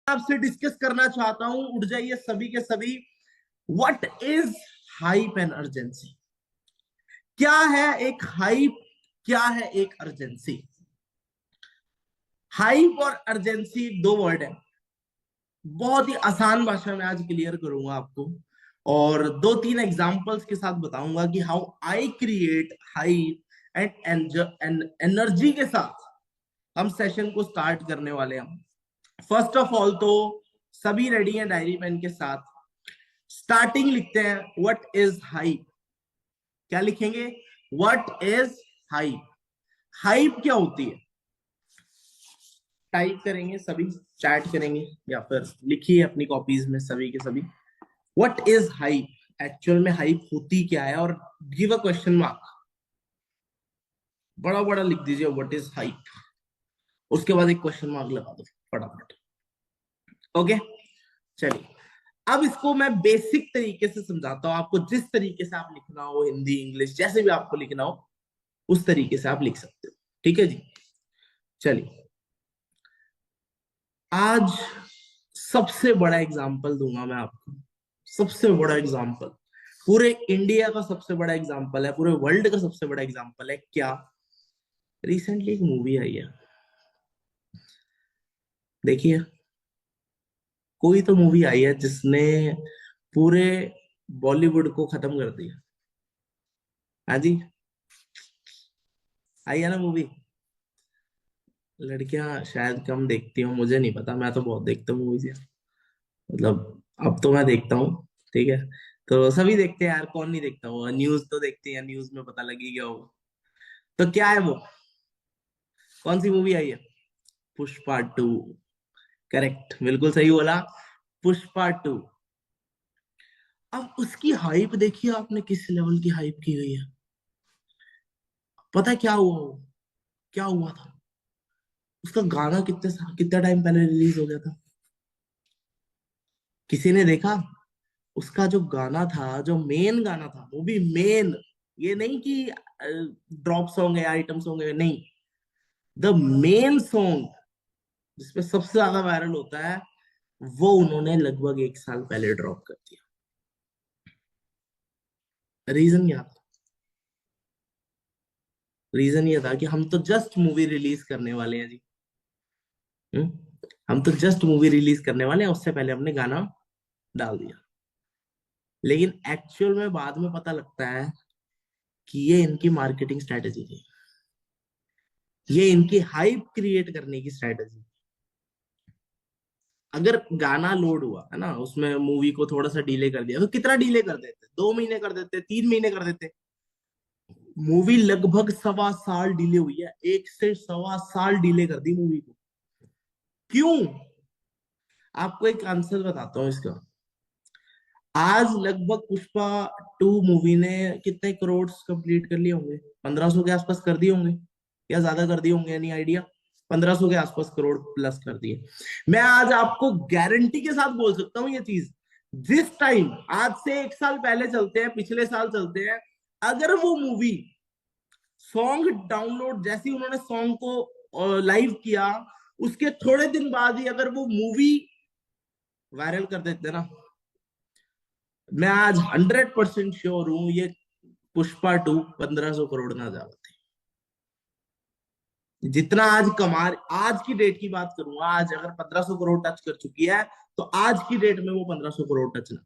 आपसे डिस्कस करना चाहता हूं, उठ जाइए सभी के सभी। What is hype and urgency? क्या है एक हाइप, क्या है एक अर्जेंसी? हाइप और अर्जेंसी दो वर्ड है। बहुत ही आसान भाषा में आज क्लियर करूंगा आपको, और दो तीन एग्जांपल्स के साथ बताऊंगा कि how I create hype and energy के साथ हम सेशन को स्टार्ट करने वाले हैं। फर्स्ट ऑफ ऑल तो सभी रेडी हैं डायरी पेन के साथ? स्टार्टिंग लिखते हैं, व्हाट इज हाइप? क्या लिखेंगे? What is hype? हाइप क्या होती है? टाइप करेंगे सभी, चैट करेंगे या फिर लिखिए अपनी कॉपीज में सभी के सभी। What is hype? एक्चुअल में हाइप होती क्या है? और गिव अ क्वेश्चन मार्क, बड़ा बड़ा लिख दीजिए व्हाट इज हाइप, उसके बाद एक क्वेश्चन मार्क लगा दो फटाफट। ओके, चलिए अब इसको मैं बेसिक तरीके से समझाता हूं आपको। जिस तरीके से आप लिखना हो, हिंदी इंग्लिश जैसे भी आपको लिखना हो उस तरीके से आप लिख सकते हो। ठीक है जी, चलिए आज सबसे बड़ा एग्जाम्पल दूंगा मैं आपको। सबसे बड़ा एग्जाम्पल, पूरे इंडिया का सबसे बड़ा एग्जाम्पल है, पूरे वर्ल्ड का सबसे बड़ा एग्जाम्पल है। क्या? रिसेंटली एक मूवी आई है, देखिए। कोई तो मूवी आई है जिसने पूरे बॉलीवुड को खत्म कर दिया। हाँ जी, आई है ना मूवी। लड़कियां शायद कम देखती हो, मुझे नहीं पता, मैं तो बहुत देखता हूँ मूवीज। मतलब अब तो मैं देखता हूँ, ठीक है। तो सभी देखते हैं यार, कौन नहीं देखता होगा। न्यूज तो देखते हैं, न्यूज में पता लगी गया होगा। तो क्या है वो, कौन सी मूवी आई है? पुष्पा 2। करेक्ट, बिल्कुल सही बोला, पुष्पा 2। अब उसकी हाइप देखिए आपने, किस लेवल की हाइप की गई है। पता है क्या हुआ वो? क्या हुआ था? उसका गाना कितना टाइम पहले रिलीज हो गया था। किसी ने देखा? उसका जो गाना था, जो मेन गाना था, वो भी मेन, ये नहीं कि ड्रॉप सॉन्ग है, आइटम सॉन्ग है, नहीं। द मेन सॉन्ग जिसपे सबसे ज्यादा वायरल होता है, वो उन्होंने लगभग 1 साल पहले ड्रॉप कर दिया। रीजन क्या था? रीजन ये था कि हम तो जस्ट मूवी रिलीज करने वाले हैं जी। हम्म? हम तो जस्ट मूवी रिलीज करने वाले हैं, उससे पहले हमने गाना डाल दिया। लेकिन एक्चुअल में बाद में पता लगता है कि ये इनकी मार्केटिंग स्ट्रेटेजी थी, ये इनकी हाइप क्रिएट करने की स्ट्रेटेजी। अगर गाना लोड हुआ है ना, उसमें मूवी को थोड़ा सा डिले कर दिया, तो कितना डिले कर देते? 2 महीने कर देते, 3 महीने कर देते। मूवी लगभग 1.25 साल डिले हुई है, 1 से 1.25 साल डिले कर दी मूवी को। क्यों? आपको एक आंसर बताता हूँ इसका। आज लगभग पुष्पा 2 मूवी ने कितने करोड़ कंप्लीट कर लिए होंगे? 1500 के आसपास कर दिए होंगे, या ज्यादा कर दिए होंगे, यानी आइडिया। 1500 के आसपास करोड़ प्लस कर दिए। मैं आज आपको गारंटी के साथ बोल सकता हूँ ये चीज। जिस टाइम, आज से 1 साल पहले चलते हैं, पिछले साल चलते हैं, अगर वो मूवी सॉन्ग डाउनलोड, जैसे ही उन्होंने सॉन्ग को लाइव किया, उसके थोड़े दिन बाद ही अगर वो मूवी वायरल कर देते ना, मैं आज 100% श्योर हूं ये पुष्पा 2 1500 करोड़ ना जा पाती। जितना आज कमा, आज की डेट की बात करूंगा, आज अगर 1500 करोड़ टच कर चुकी है, तो आज की डेट में वो 1500 करोड़ टच ना।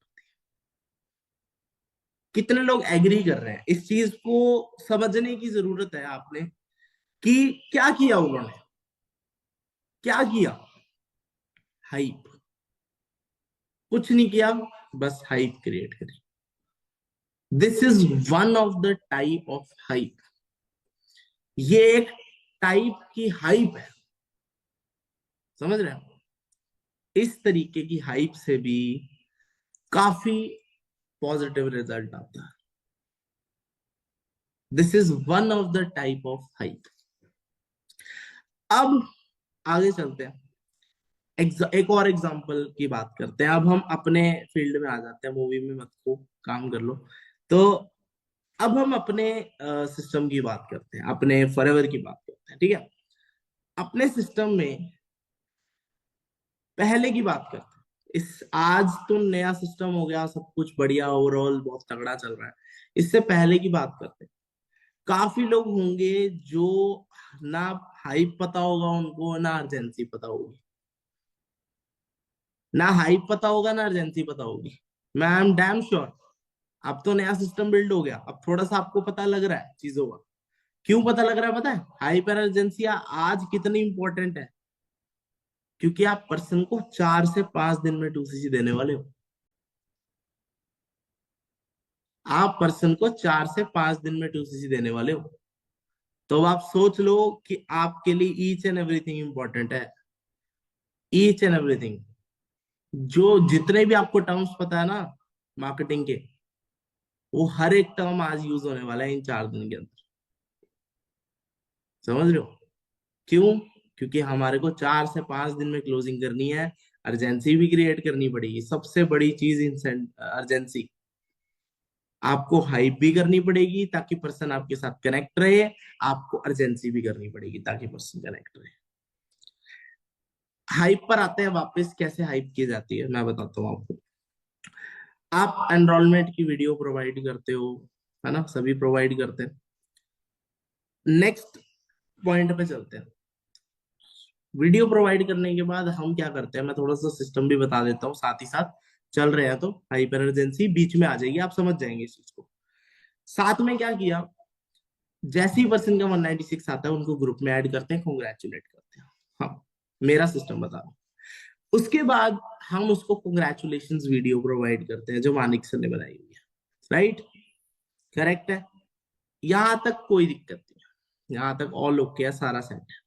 कितने लोग एग्री कर रहे हैं? इस चीज को समझने की जरूरत है आपने, कि क्या किया उन्होंने, क्या किया? हाइप। कुछ नहीं किया, बस हाइप क्रिएट करी। This is one of the type of hype. ये एक टाइप की हाइप है, समझ रहे हो? इस तरीके की हाइप से भी काफी पॉजिटिव रिजल्ट आता है। This is one of the type of hype. अब आगे चलते हैं, एक और एग्जांपल की बात करते हैं। अब हम अपने फील्ड में आ जाते हैं, मूवी में मत को काम कर लो। तो अब हम अपने सिस्टम की बात करते हैं, अपने फॉरएवर की बात करते हैं, ठीक है। अपने सिस्टम में पहले की बात करते हैं। इस आज तो नया सिस्टम हो गया, सब कुछ बढ़िया, ओवरऑल बहुत तगड़ा चल रहा है। इससे पहले की बात करते हैं। काफी लोग होंगे जो ना हाइप पता होगा उनको, ना अर्जेंसी पता होगी। ना हाइप पता होगा, ना अर्जेंसी पता होगी। मैं आई एम डैम श्योर। अब तो नया सिस्टम बिल्ड हो गया, अब थोड़ा सा आपको पता लग रहा है चीजों का। क्यों पता लग रहा है पता है? हाइपर अर्जेंसी आज कितनी इंपॉर्टेंट है, क्योंकि आप पर्सन को 4 से 5 दिन में 2cc देने वाले हो। आप पर्सन को 4 से 5 दिन में 2cc देने वाले हो। तो अब आप सोच लो कि आपके लिए ईच एंड एवरीथिंग इंपॉर्टेंट है। ईच एंड एवरीथिंग, जो जितने भी आपको टर्म्स पता है ना मार्केटिंग के, वो हर एक टर्म आज यूज होने वाला है इन 4 दिन के अंदर। समझ रहे हो? क्यों? क्योंकि हमारे को 4 से 5 दिन में क्लोजिंग करनी है। अर्जेंसी भी क्रिएट करनी पड़ेगी, सबसे बड़ी चीज इन अर्जेंसी। आपको हाइप भी करनी पड़ेगी ताकि पर्सन आपके साथ कनेक्ट रहे। आपको अर्जेंसी भी करनी पड़ेगी ताकि पर्सन कनेक्ट रहे। हाइप पर आते हैं वापस, कैसे हाइप की जाती है मैं बताता हूँ आपको। आप एनरोलमेंट की वीडियो प्रोवाइड करते हो, है ना, सभी प्रोवाइड करते हैं। नेक्स्ट पॉइंट पे चलते हैं। वीडियो प्रोवाइड करने के बाद हम क्या करते हैं, मैं थोड़ा सा सिस्टम भी बता देता हूँ साथ ही साथ। चल रहे हैं तो हाइपर अर्जेंसी बीच में आ जाएगी, आप समझ जाएंगे इस चीज को। साथ में क्या किया, जैसे ही पर्सन का 196 आता है उनको ग्रुप में ऐड करते हैं, कॉन्ग्रेचुलेट करते हैं। हाँ, मेरा सिस्टम बता रहा हूँ। उसके बाद हम उसको कॉन्ग्रेचुलेशन वीडियो प्रोवाइड करते हैं जो मानिक सर ने बनाई हुई है। राइट? करेक्ट है? यहां तक कोई दिक्कत नहीं है, यहां तक ऑल ओके है, सारा सेट है।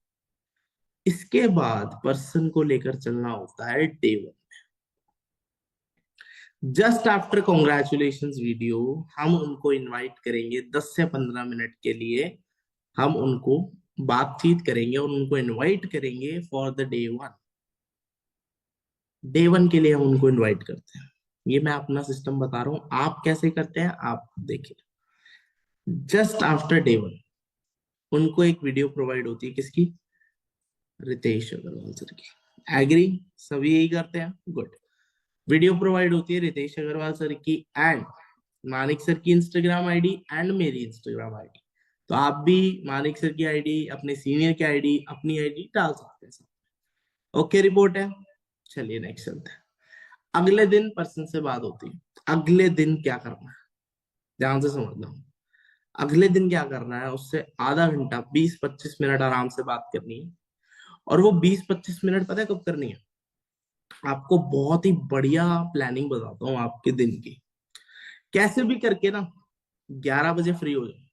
इसके बाद पर्सन को लेकर चलना होता है day 1। Just after congratulation video हम उनको इनवाइट करेंगे 10 से 15 मिनट के लिए। हम उनको बातचीत करेंगे और उनको इनवाइट करेंगे फॉर द डे 1। डे 1 के लिए हम उनको इनवाइट करते हैं। ये मैं अपना सिस्टम बता रहा हूं, आप कैसे करते हैं आप देखिए। जस्ट आफ्टर डे 1 उनको एक वीडियो प्रोवाइड होती है, किसकी? रितेश अग्रवाल सर की। एग्री? सभी यही करते हैं, गुड। वीडियो प्रोवाइड होती है रितेश अग्रवाल सर की एंड मानिक सर की इंस्टाग्राम आईडी एंड मेरी इंस्टाग्राम आईडी। तो आप भी मानिक सर की आईडी, अपने सीनियर की आईडी, अपनी आईडी डाल सकते हैं। ओके, रिपोर्ट है। चलिए नेक्स्ट चलते हैं। अगले दिन पर्सन से बात होती है। अगले दिन क्या करना है, ध्यान से समझना। अगले दिन क्या करना है, उससे आधा घंटा 20-25 मिनट आराम से बात करनी है। और वो 20-25 मिनट पता है कब करनी है? आपको बहुत ही बढ़िया प्लानिंग बताता हूँ आपके दिन की। कैसे भी करके ना 11 बजे फ्री हो जाओ।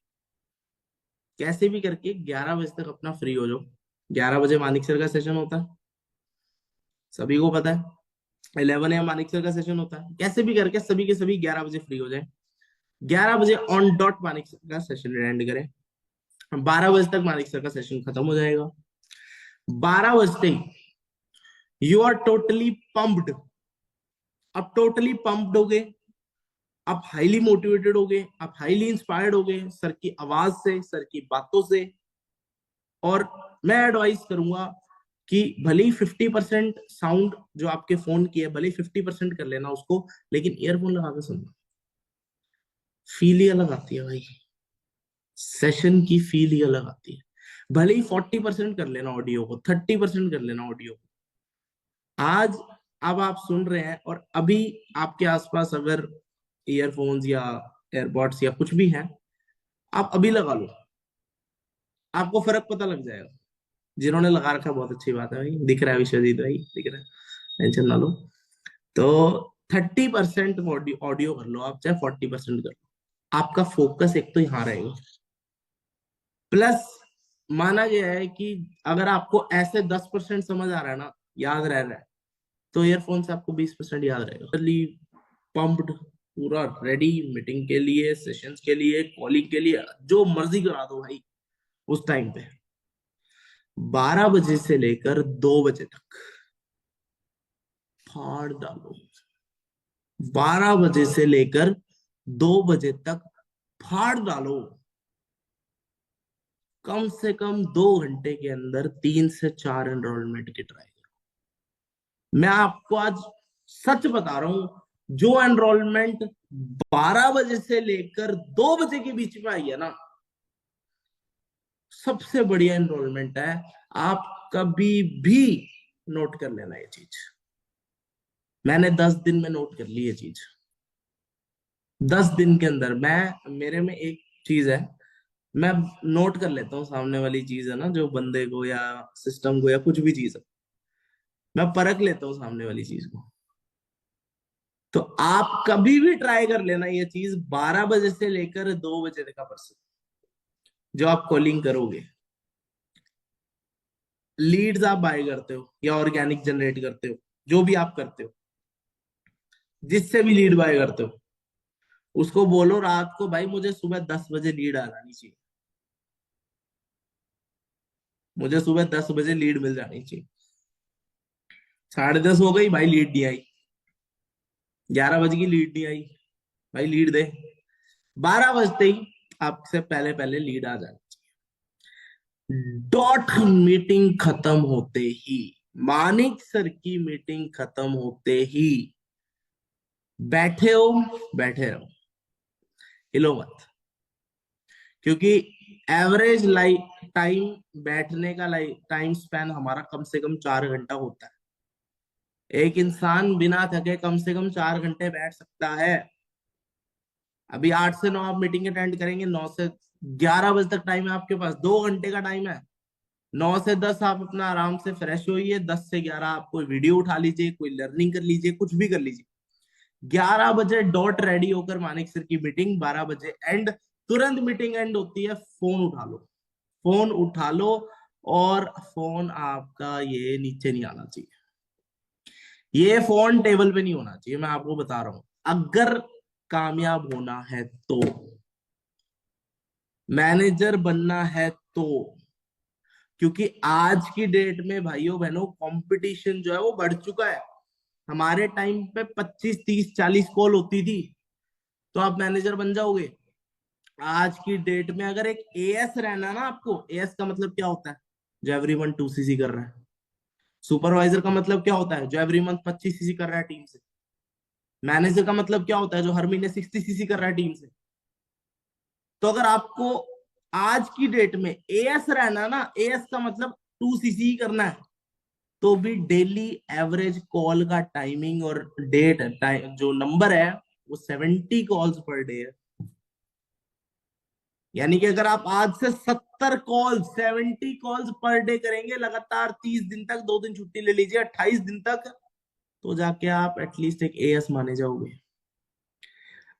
कैसे भी करके 11 बजे तक अपना फ्री हो जाओ। 11 बजे मानिक सर का सेशन होता है, सभी को पता है। 11 AM मानिक सर का सेशन होता है। कैसे भी करके सभी के सभी 11 बजे फ्री हो जाए। 11 बजे ऑन डॉट मानिक सर का सेशन एंड करें। 12 बजे तक मानिक सर का सेशन खत्म हो जाएगा। 12 बजते ही यू आर टोटली पंप्ड। अब टोटली पंप्ड हो गए, आप हाईली मोटिवेटेड हो गए, आप हाईली इंस्पायर्ड हो गए सर की आवाज से, सर की बातों से। और मैं एडवाइस करूंगा कि भले ही 50% साउंड जो आपके फोन की है, भले ही 50% कर लेना उसको, लेकिन ईयरफोन लगा के सुनना। फील ही अलग आती है भाई, सेशन की फील ही अलग आती है। भले ही 40% कर लेना ऑडियो को, 30% कर लेना ऑडियो को। आज अब आप सुन रहे हैं और अभी आपके आसपास अगर ईयरफोन्स या एयरबड्स या कुछ भी है, आप अभी लगा लो, आपको फर्क पता लग जाएगा। जिन्होंने लगा रखा है बहुत अच्छी बात है भाई, दिख रहा है विश्वजीत भाई, दिख रहा है, टेंशन ना लो। तो 30% ऑडियो ऑडियो कर लो आप, चाहे 40% कर लो। आपका फोकस एक तो यहाँ रहेगा। प्लस माना गया है कि अगर आपको ऐसे 10% समझ आ रहा है ना, याद रह रहा है, तो ईयरफोन से आपको 20% याद रहेगा। पंप्ड, पूरा रेडी मीटिंग के लिए, सेशंस के लिए, कॉलिंग के लिए, जो मर्जी करा दो भाई उस टाइम पे। 12 बजे से लेकर 2 बजे तक फाड़ डालो। 12 बजे से लेकर 2 बजे तक फाड़ डालो। कम से कम 2 घंटे के अंदर 3 से 4 एनरोलमेंट की ट्राई करो। मैं आपको आज सच बता रहा हूं, जो एनरोलमेंट 12 बजे से लेकर 2 बजे के बीच में आई है ना, सबसे बढ़िया एनरोलमेंट है। आप कभी भी नोट कर लेना ये चीज। मैंने 10 दिन में नोट कर ली ये चीज। 10 दिन के अंदर मैं, मेरे में एक चीज है, मैं नोट कर लेता हूँ सामने वाली चीज है ना, जो बंदे को या सिस्टम को या कुछ भी चीज है, मैं परख लेता हूँ सामने वाली चीज को। तो आप कभी भी ट्राई कर लेना ये चीज, 12 बजे से लेकर 2 बजे तक का पर्सन जो आप कॉलिंग करोगे, लीड्स आप बाय करते हो या ऑर्गेनिक जनरेट करते हो, जो भी आप करते हो, जिससे भी लीड बाय करते हो, उसको बोलो रात को भाई मुझे सुबह 10 बजे लीड आ जानी चाहिए, मुझे सुबह 10 बजे लीड मिल जानी चाहिए। 10:30 हो गई भाई, लीड नहीं आई। 11 बजे की लीड नहीं आई, भाई लीड दे। 12 बजते ही आपसे पहले पहले लीड आ जाए। डॉट मीटिंग खत्म होते ही, मानिक सर की मीटिंग खत्म होते ही, बैठे हो, बैठे रहो, हिलो मत। क्योंकि एवरेज लाइफ टाइम, बैठने का लाइफ टाइम स्पैन हमारा कम से कम 4 घंटा होता है। एक इंसान बिना थके कम से कम 4 घंटे बैठ सकता है। अभी 8 से 9 आप मीटिंग अटेंड करेंगे, 9 से 11 बजे तक टाइम है आपके पास, 2 घंटे का टाइम है। 9 से 10 आप अपना आराम से फ्रेश होइए, 10 से 11 आप कोई वीडियो उठा लीजिए, कोई लर्निंग कर लीजिए, कुछ भी कर लीजिए। 11 बजे डॉट रेडी होकर मानिक सर की मीटिंग, 12 बजे एंड। तुरंत मीटिंग एंड होती है, फोन उठा लो, फोन उठा लो। और फोन आपका ये नीचे नहीं आना चाहिए, ये फोन टेबल पे नहीं होना चाहिए, मैं आपको बता रहा हूं। अगर कामयाब होना है तो, मैनेजर बनना है तो, क्योंकि आज की डेट में भाइयों बहनों कंपटीशन जो है वो बढ़ चुका है। हमारे टाइम पे 25 30 40 कॉल होती थी तो आप मैनेजर बन जाओगे। आज की डेट में अगर एक एएस रहना ना, आपको एएस का मतलब क्या होता है, जो एवरी मंथ 2 सीसी कर रहा है। सुपरवाइजर का मतलब क्या होता है, जो एवरी मंथ 25 सीसी कर रहा है टीम से। मैनेजर का मतलब क्या होता है, जो हर महीने 60 सीसी कर रहा है टीम से। तो अगर आपको आज की डेट में एएस रहना ना, एएस का मतलब 2 सीसी ही करना है, तो भी डेली एवरेज कॉल का टाइमिंग और डेट टाइम जो नंबर है वो 70 कॉल्स पर डे है। यानी कि अगर आप आज से 70 कॉल, 70 कॉल्स पर डे करेंगे लगातार 30 दिन तक, 2 दिन छुट्टी ले लीजिए, 28 दिन तक, तो जाके आप एटलीस्ट एक एएस माने जाओगे।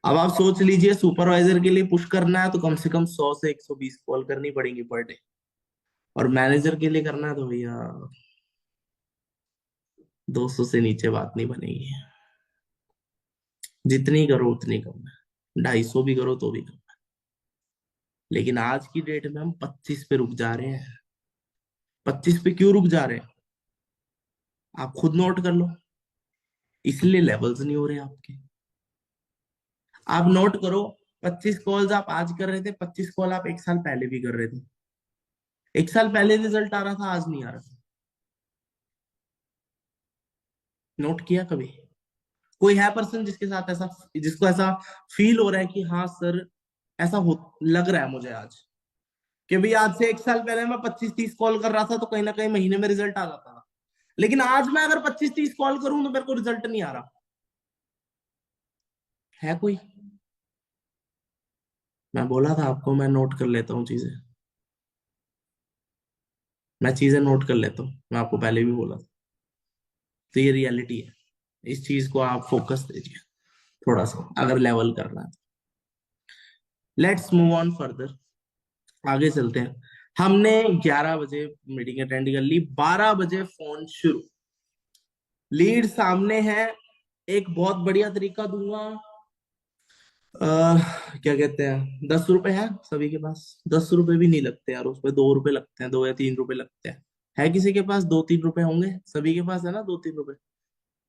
अब आप सोच लीजिए, सुपरवाइजर के लिए पुश करना है तो कम से कम 100 से 120 कॉल करनी पड़ेगी पर डे, और मैनेजर के लिए करना है तो भैया 200 से नीचे बात नहीं बनेगी। जितनी करो उतनी कम है, 250 भी करो तो भी कम। लेकिन आज की डेट में हम 25 पे रुक जा रहे हैं। 25 पे क्यों रुक जा रहे हैं, आप खुद नोट कर लो। इसलिए लेवल्स नहीं हो रहे आपके। आप नोट करो, 25 कॉल्स आप आज कर रहे थे, 25 कॉल आप 1 साल पहले भी कर रहे थे। 1 साल पहले रिजल्ट आ रहा था, आज नहीं आ रहा था। नोट किया कभी? कोई है पर्सन जिसके साथ ऐसा, जिसको ऐसा फील हो रहा है कि हाँ सर, ऐसा हो लग रहा है मुझे आज, कि भाई आज से 1 साल पहले मैं 25 30 कॉल कर रहा था तो कहीं ना कहीं महीने में रिजल्ट आ जाता था, लेकिन आज मैं अगर 25 30 कॉल करूं तो मेरे को रिजल्ट नहीं आ रहा। है कोई? मैं बोला था आपको, मैं नोट कर लेता हूँ चीजें, मैं चीजें नोट कर लेता हूँ, मैं आपको पहले भी बोला था। तो ये रियलिटी है, इस चीज को आप फोकस दीजिए थोड़ा सा, अगर लेवल करना है। लेट्स मूव ऑन फर्दर, आगे चलते हैं। हमने 11 बजे मीटिंग अटेंड कर ली, 12 बजे फोन शुरू, लीड सामने है। एक बहुत बढ़िया तरीका दूंगा, क्या कहते हैं, 10 रुपए है सभी के पास। 10 रुपए भी नहीं लगते यार, उसपे 2 रुपए लगते हैं, 2 या 3 रुपए लगते हैं। है किसी के पास 2 3 रुपए होंगे, सभी के पास है ना 2 3 रुपए।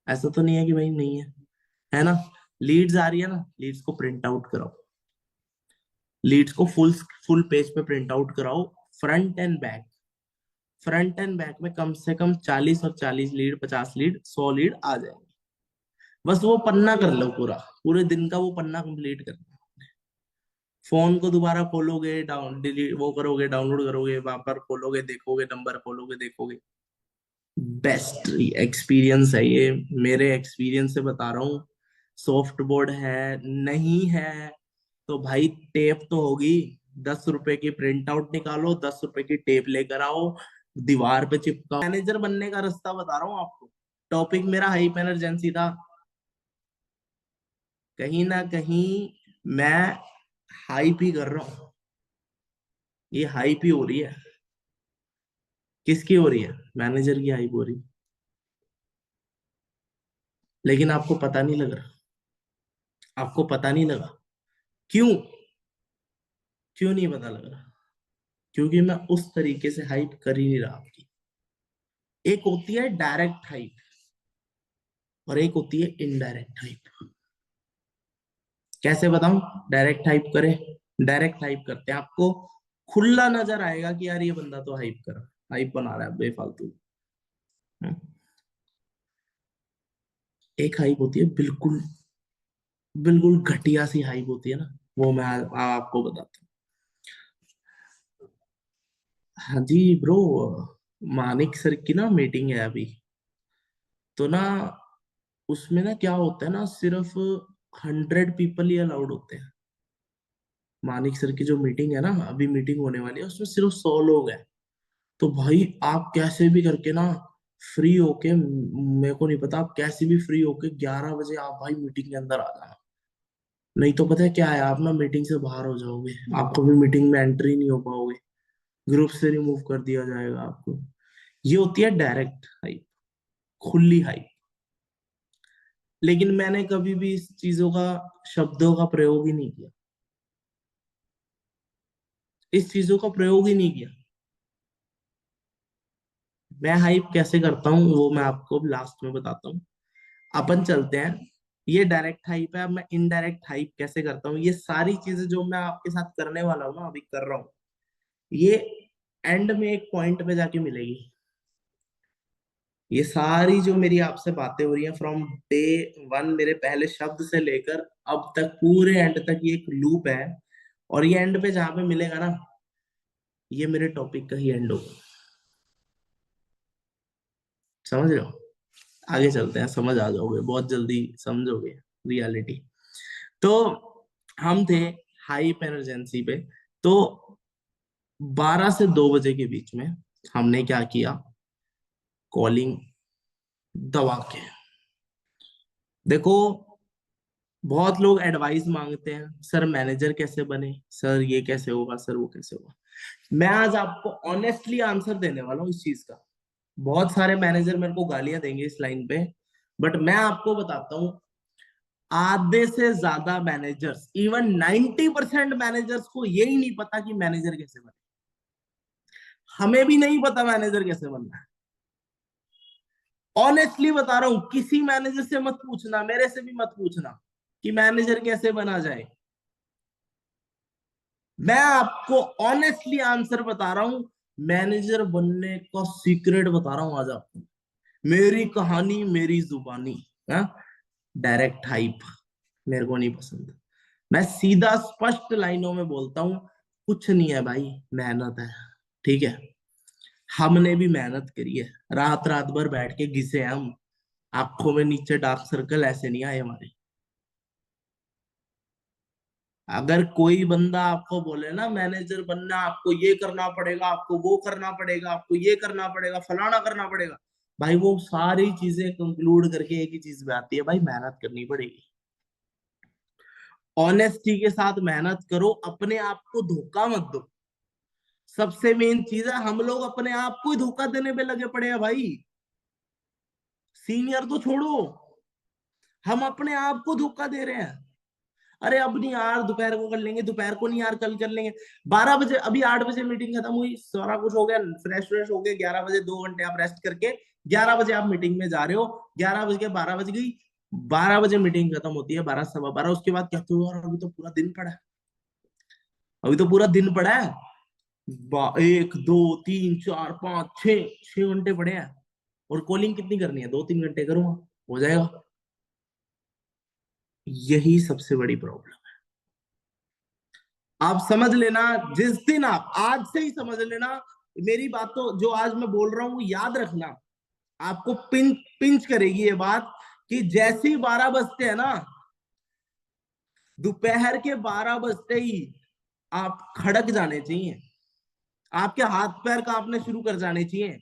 ऐसा तो नहीं है कि भाई नहीं है, है ना? लीड्स आ रही है ना, लीड्स को प्रिंट आउट कराओ, लीड्स को फुल फुल पेज पे प्रिंट आउट कराओ, front end back. Front end back में कम से कम 40 और 40 लीड, 50 लीड, 100 लीड आ जाएंगे। बस वो पन्ना कर लो, पूरा पूरे दिन का वो पन्ना कंप्लीट करना। फोन को दोबारा खोलोगे, डाउन डिलीट वो करोगे, डाउनलोड करोगे, वहां पर खोलोगे देखोगे, नंबर खोलोगे देखोगे। बेस्ट एक्सपीरियंस है ये, मेरे एक्सपीरियंस से बता रहा हूँ। सॉफ्ट बोर्ड है, नहीं है तो भाई टेप तो होगी। 10 रुपए की प्रिंट आउट निकालो, 10 रुपए की टेप लेकर आओ, दीवार पे चिपकाओ। मैनेजर बनने का रास्ता बता रहा हूँ आपको। टॉपिक मेरा हाइप एमरजेंसी था। कहीं ना कहीं मैं हाइप ही कर रहा हूँ। ये हाइप ही हो रही है। किसकी हो रही है? मैनेजर की हाइप हो रही है। लेकिन आपको पता नहीं लग रहा। आपको पता नहीं लगा। क्यों? क्यों नहीं पता लग रहा? क्योंकि मैं उस तरीके से हाइप कर ही नहीं रहा आपकी। एक होती है डायरेक्ट हाइप और एक होती है इनडायरेक्ट हाइप। कैसे बताऊं? डायरेक्ट हाइप करें। डायरेक्ट हाइप करते हैं, आपको खुला नजर आएगा कि यार ये बंदा तो हाइप कर रहा है, हाइप बना रहा है बेफालतू। हम्म। एक हाइप होती है बिल्कुल, बिल्कुल घटिया सी हाइप होती है ना, वो मैं आपको बताता हूँ। हाँ जी ब्रो, मानिक सर की ना मीटिंग है अभी। तो ना उसमें ना क्या होता है ना, सिर्फ 100 पीपल ही अलाउड होते हैं। मानिक सर की जो मीटिंग है ना, अभी मीटिंग होने वाली है, उसमें सिर्फ 100 लोग हैं। तो भाई आप कैसे भी करके ना फ्री होके, मेरे को नहीं पता, आप कैसे भी फ्री होके 11 बजे आप भाई मीटिंग के अंदर आ जाना। नहीं तो पता है क्या है, आप ना मीटिंग से बाहर हो जाओगे, आपको भी मीटिंग में एंट्री नहीं हो पाओगे, ग्रुप से रिमूव कर दिया जाएगा आपको। ये होती है डायरेक्ट हाइप, खुली हाइप। लेकिन मैंने कभी भी इस चीजों का, शब्दों का प्रयोग ही नहीं किया। इस चीजों का प्रयोग ही नहीं किया। मैं हाइप कैसे करता हूँ वो मैं आपको लास्ट में बताता हूँ। अपन चलते हैं। ये डायरेक्ट हाइप है, अब मैं इनडायरेक्ट हाइप कैसे करता हूँ। ये सारी चीजें जो मैं आपके साथ करने वाला हूँ ना, अभी कर रहा हूँ, ये एंड में एक पॉइंट पे जाके मिलेगी। ये सारी जो मेरी आपसे बातें हो रही हैं फ्रॉम डे वन, मेरे पहले शब्द से लेकर अब तक, पूरे एंड तक ये एक लूप है। और ये एंड पे जहां पे मिलेगा ना, ये मेरे टॉपिक का ही एंड होगा। समझ रहे हो? आगे चलते हैं, समझ आ जाओगे बहुत जल्दी, समझोगे रियलिटी। तो हम थे हाइप इमरजेंसी पे। तो 12 से 2 बजे के बीच में हमने क्या किया, कॉलिंग दबा के। देखो, बहुत लोग एडवाइस मांगते हैं, सर मैनेजर कैसे बने, सर ये कैसे होगा, सर वो कैसे होगा। मैं आज आपको ऑनेस्टली आंसर देने वाला हूँ इस चीज का। बहुत सारे मैनेजर मेरे को गालियां देंगे इस लाइन पे, बट मैं आपको बताता हूँ, आधे से ज्यादा मैनेजर्स, इवन 90% मैनेजर्स को यही नहीं पता कि मैनेजर कैसे बने। हमें भी नहीं पता मैनेजर कैसे बनना है। ऑनेस्टली बता रहा हूं, किसी मैनेजर से मत पूछना, मेरे से भी मत पूछना कि मैनेजर कैसे बना जाए। मैं आपको ऑनेस्टली आंसर बता रहा हूं, मैनेजर बनने का सीक्रेट बता रहा हूं आज आपको। मेरी कहानी, मेरी जुबानी। हाँ, डायरेक्ट हाइप मेरे को नहीं पसंद। मैं सीधा स्पष्ट लाइनों में बोलता हूँ, कुछ नहीं है भाई, मेहनत है। ठीक है, हमने भी मेहनत करी है, रात रात भर बैठ के घिसे हैं हम। आंखों में नीचे डार्क सर्कल ऐसे नहीं आए हमारे। अगर कोई बंदा आपको बोले ना मैनेजर बनना, आपको ये करना पड़ेगा, आपको वो करना पड़ेगा, आपको ये करना पड़ेगा, फलाना करना पड़ेगा, भाई वो सारी चीजें कंक्लूड करके एक ही चीज में आती है, भाई मेहनत करनी पड़ेगी। ऑनेस्टी के साथ मेहनत करो, अपने आप को धोखा मत दो। सबसे मेन चीज है, हम लोग अपने आप को ही धोखा देने पे लगे पड़े हैं भाई। सीनियर तो छोड़ो, हम अपने आप को धोखा दे रहे हैं। अरे अब नहीं यार, दोपहर को कर लेंगे, दोपहर को नहीं यार, कल कर लेंगे। 12 बजे, अभी 8 बजे मीटिंग खत्म हुई, सारा कुछ हो गया, फ्रेश फ्रेश हो गए, 11 बजे 2 घंटे आप रेस्ट करके 11 बजे आप मीटिंग में जा रहे हो। 11 बज के 12 बज गई, 12 बजे मीटिंग खत्म होती है, 12 सवा 12, उसके बाद कहते हो यार अभी तो पूरा दिन पड़ा है, अभी तो पूरा दिन पड़ा है। एक दो तीन चार पाँच छह, 6 घंटे पड़े हैं। और कॉलिंग कितनी करनी है? 2-3 घंटे करूंगा, हो जाएगा। यही सबसे बड़ी प्रॉब्लम। आप समझ लेना, जिस दिन आप आज से ही समझ लेना, मेरी बात तो जो आज मैं बोल रहा हूं याद रखना। आपको पिंच पिंच करेगी ये बात कि जैसे ही 12 बजते हैं ना, दोपहर के 12 बजते ही आप खड़क जाने चाहिए, आपके हाथ पैर कांपने शुरू कर जाने चाहिए।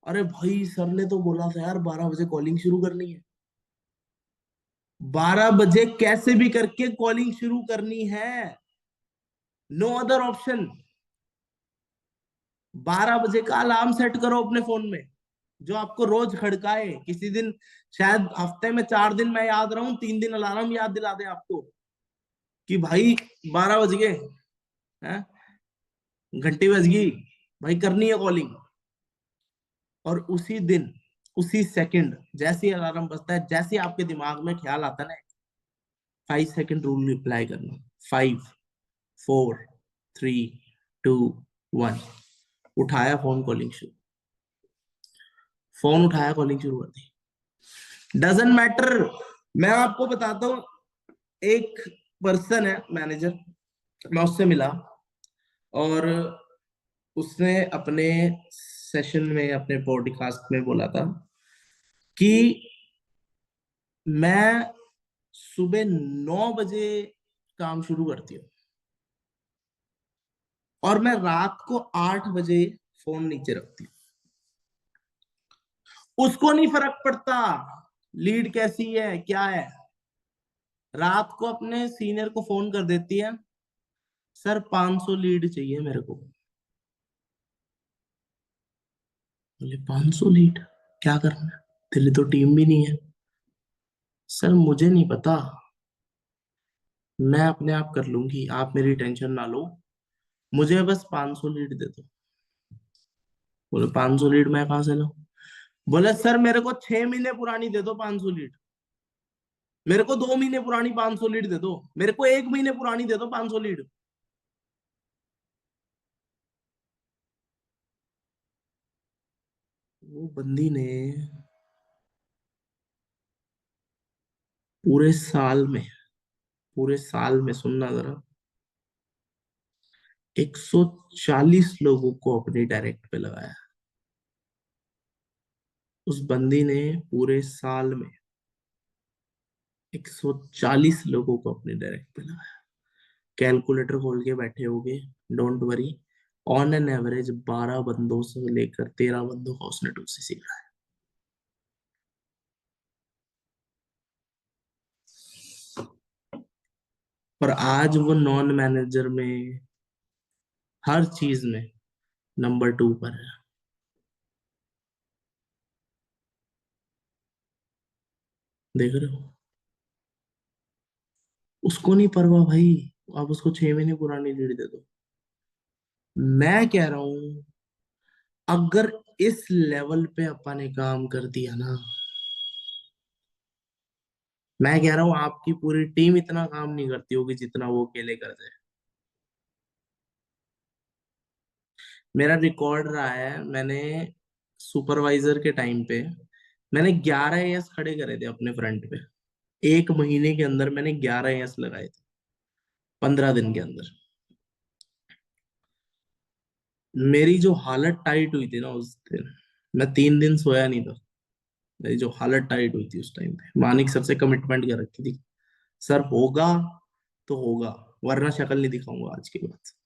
अरे भाई, सर ने तो बोला था यार 12 बजे कॉलिंग शुरू करनी है। 12 बजे कैसे भी करके कॉलिंग शुरू करनी है, नो अदर ऑप्शन। 12 बजे का अलार्म सेट करो अपने फोन में, जो आपको रोज खड़काए। किसी दिन शायद हफ्ते में 4 दिन मैं याद रहूं, 3 दिन अलार्म याद दिला दे आपको कि भाई 12 बज गए हैं, घंटी बज गई, भाई करनी है कॉलिंग। और उसी दिन, उसी सेकंड जैसे ही अलार्म बजता है, जैसे ही आपके दिमाग में ख्याल आता है ना, 5 सेकंड रूल अप्लाई करना। 5, 4, 3, 2, 1। उठाया फोन, कॉलिंग शुरू। फोन उठाया, कॉलिंग शुरू कर दी। Doesn't matter. मैं आपको बताता हूँ, एक पर्सन है मैनेजर, मैं उससे मिला, और उसने अपने सेशन में, अपने पॉडकास्ट में बोला था कि मैं सुबह 9 बजे काम शुरू करती हूँ, और मैं रात को 8 बजे फोन नीचे रखती हूँ। उसको नहीं फर्क पड़ता लीड कैसी है क्या है। रात को अपने सीनियर को फोन कर देती है, सर 500 लीड चाहिए मेरे को। बोले 500 लीड क्या करना है, तेरी तो टीम भी नहीं है। सर मुझे नहीं पता, मैं अपने आप कर लूंगी, आप मेरी टेंशन ना लो, मुझे बस 500 लीड दे दो। बोले 500 लीड मैं कहाँ से लाऊं? बोले सर मेरे को 6 महीने पुरानी दे दो 500 लीड, मेरे को 2 महीने पुरानी 500 लीड दे दो, मेरे को 1 महीने पुरानी दे दो 500 लीड। वो बंदी ने पूरे साल में, पूरे साल में सुनना जरा, 140 लोगों को अपनी डायरेक्ट पे लगाया। उस बंदी ने पूरे साल में 140 लोगों को अपने डायरेक्ट पे लगाया। कैलकुलेटर खोल के बैठे होगे, don't worry, on an average 12 बंदों से लेकर 13 बंदों का उसने टूसी सीखा है। और आज वो नॉन मैनेजर में, हर चीज में नंबर 2 पर है। देख रहे हो, उसको नहीं परवाह भाई, आप उसको 6 महीने पुरानी लीड दे दो। मैं कह रहा हूं, अगर इस लेवल पे अपन ने काम कर दिया ना, मैं कह रहा हूँ आपकी पूरी टीम इतना काम नहीं करती होगी जितना वो अकेले करते हैं। मेरा रिकॉर्ड रहा है, मैंने सुपरवाइजर के टाइम पे मैंने 11 एएस खड़े करे थे अपने फ्रंट पे। 1 महीने के अंदर मैंने 11 एएस लगाए थे, 15 दिन के अंदर। मेरी जो हालत टाइट हुई थी ना उस दिन, मैं 3 दिन सोया नहीं था। मेरी जो हालत टाइट हुई थी उस टाइम पे, मानिक सर से कमिटमेंट कर रखी थी, सर होगा तो होगा, वरना शक्ल नहीं दिखाऊंगा आज के बाद।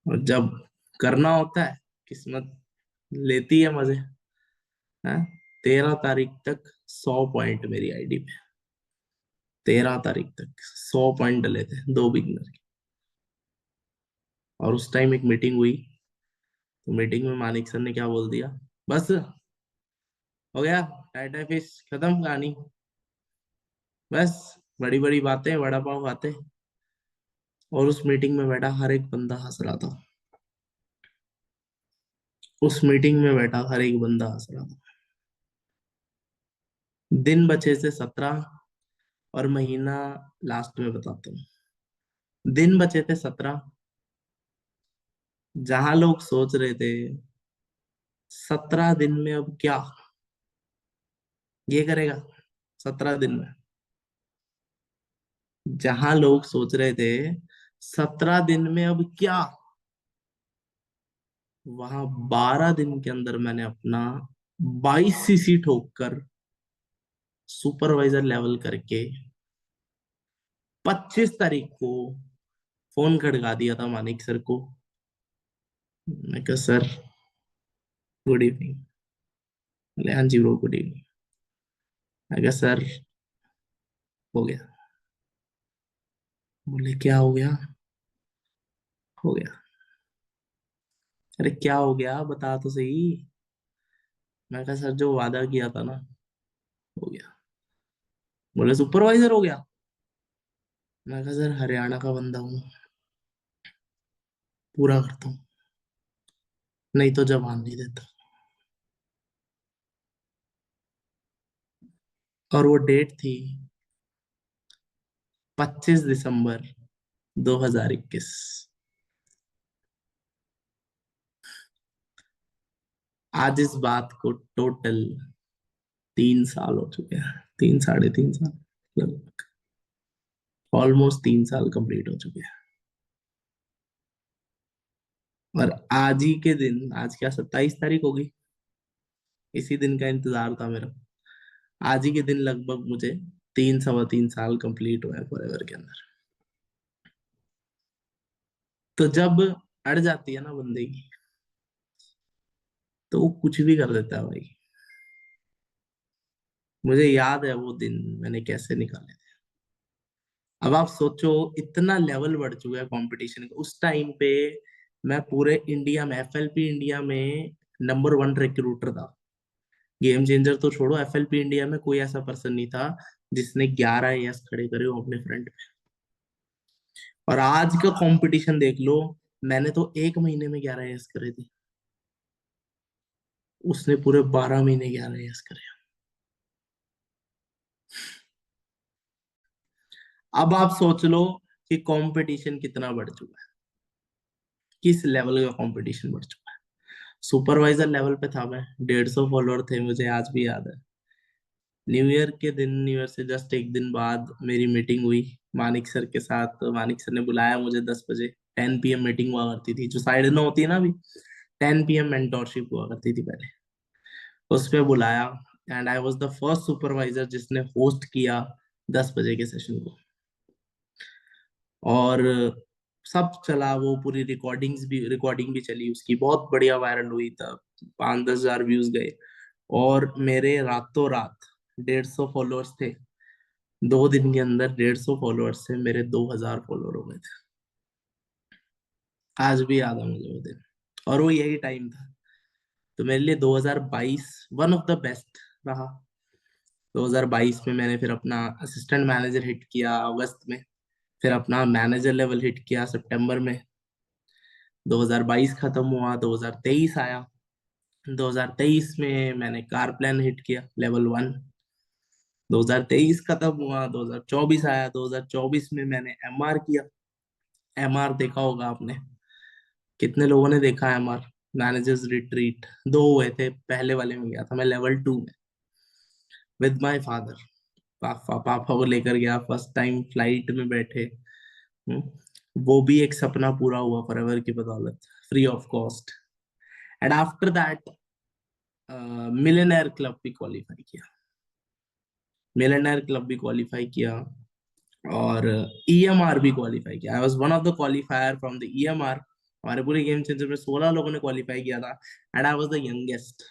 और जब करना होता है, किस्मत लेती है मजे। है, 13 तारीख तक 100 पॉइंट मेरी आईडी पे। 13 तारीख तक 100 पॉइंट डले थे, 2 बिगनर के। और उस टाइम एक मीटिंग हुई, तो मीटिंग में मानिक सर ने क्या बोल दिया, बस हो गया, टाटा फिश खत्म कहानी, बस बड़ी बड़ी बातें, बड़ा पाव खाते। और उस मीटिंग में बैठा हर एक बंदा हंस रहा था। उस मीटिंग में बैठा हर एक बंदा हंस रहा था। दिन बचे थे 17, और महीना लास्ट में बताता हूँ। दिन बचे थे 17, जहां लोग सोच रहे थे 17 दिन में अब क्या ये करेगा, 17 दिन में, जहां लोग सोच रहे थे 17 दिन में अब क्या, वहां 12 दिन के अंदर मैंने अपना 22 सीसी ठोक कर सुपरवाइजर लेवल करके 25 तारीख को फोन खड़का दिया था मानिक सर को। मैं कहा सर गुड इवनिंग। बोले हाँ जी ब्रो गुड इवनिंग। मैं कहा सर हो गया। बोले क्या हो गया। हो गया। अरे क्या हो गया बता तो सही। मैं कहा सर जो वादा किया था ना हो गया। बोले सुपरवाइजर हो गया। मैं कहा सर हरियाणा का बंदा हूँ, पूरा करता हूँ, नहीं तो जवान नहीं देता। और वो डेट थी 25 दिसंबर 2021। आज इस बात को टोटल 3 साल हो चुके हैं, 3 साढ़े 3 साल, लगभग ऑलमोस्ट 3 साल कंप्लीट हो चुके हैं। और आज ही के दिन, आज क्या 27 तारीख होगी, इसी दिन का इंतजार था मेरा। आज ही के दिन लगभग मुझे 3 सवा 3 साल कंप्लीट हुआ है फॉरएवर के अंदर। तो जब अड़ जाती है ना बंदे की, तो वो कुछ भी कर देता है भाई। मुझे याद है वो दिन मैंने कैसे निकाले थे। अब आप सोचो, इतना लेवल बढ़ चुका है कंपटीशन का। उस टाइम पे मैं पूरे इंडिया में, एफएलपी इंडिया में नंबर 1 रिक्रूटर था। गेम चेंजर तो छोड़ो, एफएलपी इंडिया में कोई ऐसा पर्सन नहीं था जिसने 11 एएस खड़े करे हो अपने फ्रंट पे। और आज का कंपटीशन देख लो, मैंने तो 1 महीने में 11 एएस करे थे, उसने पूरे 12 महीने 11 एएस करे। अब आप सोच लो कि कंपटीशन कितना बढ़ चुका है, किस लेवल का कंपटीशन बढ़ चुका है। सुपरवाइजर लेवल पे था मैं, 150 फॉलोअर थे, मुझे आज भी याद है। न्यू ईयर के दिन, न्यू ईयर से जस्ट एक दिन बाद मेरी मीटिंग हुई मानिक सर के साथ। तो मानिक सर ने बुलाया मुझे 10 बजे, 10 PM मीटिंग हुआ करती थी, जो 9:30 होती है ना अभी, 10 PM मेंटोरशिप हुआ करती थी पहले। उस पे बुलाया, and I was the first supervisor जिसने होस्ट किया 10 बजे के सेशन को। और सब चला, वो पूरी रिकॉर्डिंग भी चली उसकी, बहुत बढ़िया वायरल हुई था, 5-10 हजार व्यूज गए। और मेरे रातों रात 150 फॉलोअर्स थे, 2 दिन के अंदर 150 फॉलोअर्स से मेरे 2000 फॉलोअर हो गए थे। आज भी याद है मुझे वो दिन, और वो यही टाइम था। तो मेरे लिए 2022 वन ऑफ द बेस्ट रहा। 2022 में मैंने फिर अपना असिस्टेंट मैनेजर हिट किया अगस्त में, फिर अपना मैनेजर लेवल हिट किया सितंबर में। 2022 खत्म हुआ, 2023 आया। 2023 में मैंने कार प्लान हिट किया लेवल 1। 2023 खत्म हुआ, 2024 आया। 2024 में मैंने एमआर किया। एमआर देखा होगा आपने, कितने लोगों ने देखा एमआर, मैनेजर्स रिट्रीट। 2 हुए थे, पहले वाले में गया था मैं लेवल 2 में विद माय फादर। पापा को लेकर गया, फर्स्ट टाइम फ्लाइट में बैठे। हम्म, वो भी एक सपना पूरा हुआ फॉरएवर की बदौलत, free of cost. And after that Millionaire club भी क्वालिफाई किया। मिलेनियर क्लब भी क्वालिफाई किया, और ईएमआर भी क्वालिफाई किया। I was one of the qualifier from the EMR. हमारे पूरे गेम चेंजर में 16 लोगों ने क्वालिफाई किया था, and I was the youngest.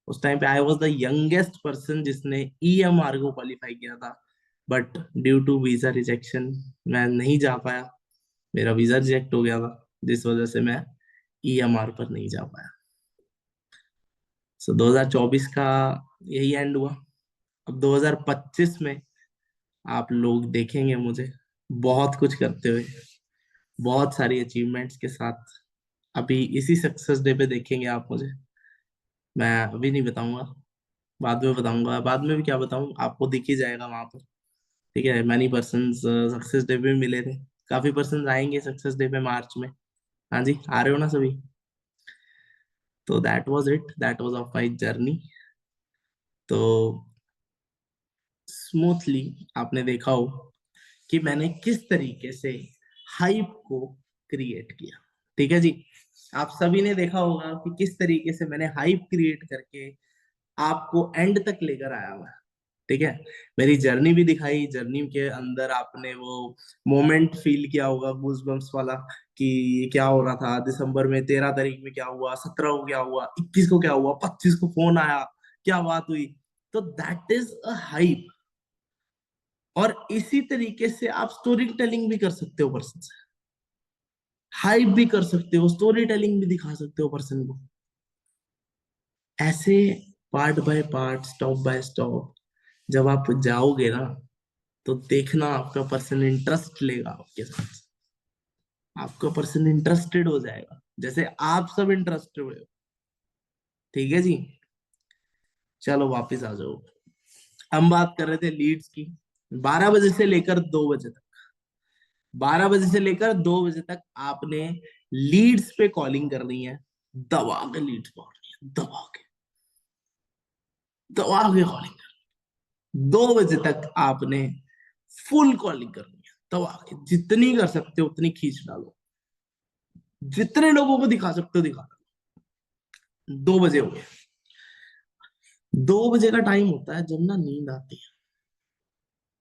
उस टाइम पे I was the youngest person जिसने ईएमआर को क्वालिफाई किया था। But due to visa rejection मैं नहीं जा पाया, मेरा वीजा रिजेक्ट हो गया था, जिस वजह से मैं ईएमआर पर नहीं जा पाया। सो 2024 का यही एंड हुआ। अब 2025 में आप लोग देखेंगे मुझे बहुत कुछ करते हुए, बहुत सारी अचीवमेंट्स के साथ। अभी इसी सक्सेस डे पे देखेंगे आप मुझे। मैं अभी नहीं बताऊंगा, बाद में बताऊंगा। बाद में भी क्या बताऊं, आपको दिख ही जाएगा वहां पर। ठीक है, मैनी पर्सन सक्सेस डे पे मिले थे, काफी पर्सन आएंगे सक्सेस डे पे मार्च में। हाँ जी, आ रहे हो ना सभी? तो that was it, that was of my journey. तो स्मूथली आपने देखा हो कि मैंने किस तरीके से हाइप को क्रिएट किया। ठीक है जी, आप सभी ने देखा होगा कि किस तरीके से मैंने हाइप क्रिएट करके आपको एंड तक लेकर आया हुआ है। ठीक है, मेरी जर्नी भी दिखाई, जर्नी के अंदर आपने वो मोमेंट फील किया होगा, गूज बम्प्स वाला, कि क्या हो रहा था दिसंबर में, 13 तारीख में क्या हुआ, 17 को क्या हुआ, 21 को क्या हुआ, 25 को फोन आया, क्या बात हुई। तो दैट इज अ हाइप। और इसी तरीके से आप स्टोरी टेलिंग भी कर सकते हो पर्सन से, हाइप भी कर सकते हो, स्टोरी टेलिंग भी दिखा सकते हो पर्सन को। ऐसे part by part, stop by stop जब आप जाओगे ना, तो देखना आपका पर्सन इंटरेस्ट लेगा आपके साथ, आपका पर्सन इंटरेस्टेड हो जाएगा, जैसे आप सब इंटरेस्टेड हो। ठीक है जी, चलो वापस आ जाओ। हम बात कर रहे थे लीड्स की। 12 बजे से लेकर 2 बजे तक, 12 बजे से लेकर 2 बजे तक आपने लीड्स पे कॉलिंग करनी है। दबा के लीड्स मारनी है, दबा के कॉलिंग करनी है। 2 बजे तक आपने फुल कॉलिंग करनी है, दबा के जितनी कर सकते हो उतनी खींच डालो, जितने लोगों को दिखा सकते हो दिखा दो। 2 बजे हो गए। 2 बजे का टाइम होता है जब ना नींद आती है।